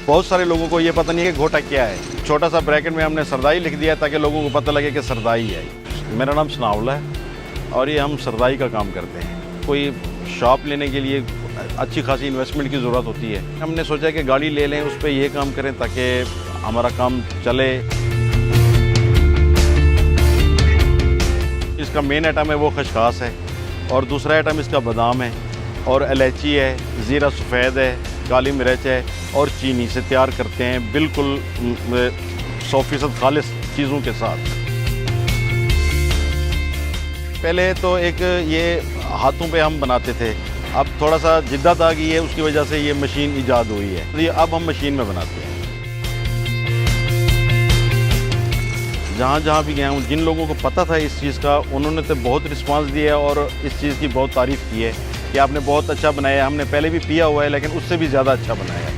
बहुत सारे लोगों को ये पता नहीं है कि घोटा क्या है। छोटा सा ब्रैकेट में हमने सरदाई लिख दिया ताकि लोगों को पता लगे कि सरदाई है। मेरा नाम सनाउल्ला है और ये हम सरदाई का काम करते हैं। कोई शॉप लेने के लिए अच्छी खासी इन्वेस्टमेंट की ज़रूरत होती है। हमने सोचा कि गाड़ी ले लें, उस पर ये काम करें ताकि हमारा काम चले। इसका मेन आइटम है वो खशखास है और दूसरा आइटम इसका बादाम है और इलायची है, ज़ीरा सफ़ेद है, काली मिर्च है और चीनी से तैयार करते हैं, बिल्कुल 100% खालिस चीज़ों के साथ। पहले तो एक ये हाथों पे हम बनाते थे, अब थोड़ा सा जिद्दत आ गई है, उसकी वजह से ये मशीन ईजाद हुई है। तो ये अब हम मशीन में बनाते हैं। जहाँ जहाँ भी गया हूँ, जिन लोगों को पता था इस चीज़ का, उन्होंने तो बहुत रिस्पांस दिया है और इस चीज़ की बहुत तारीफ़ की है कि आपने बहुत अच्छा बनाया है। हमने पहले भी पिया हुआ है लेकिन उससे भी ज़्यादा अच्छा बनाया है।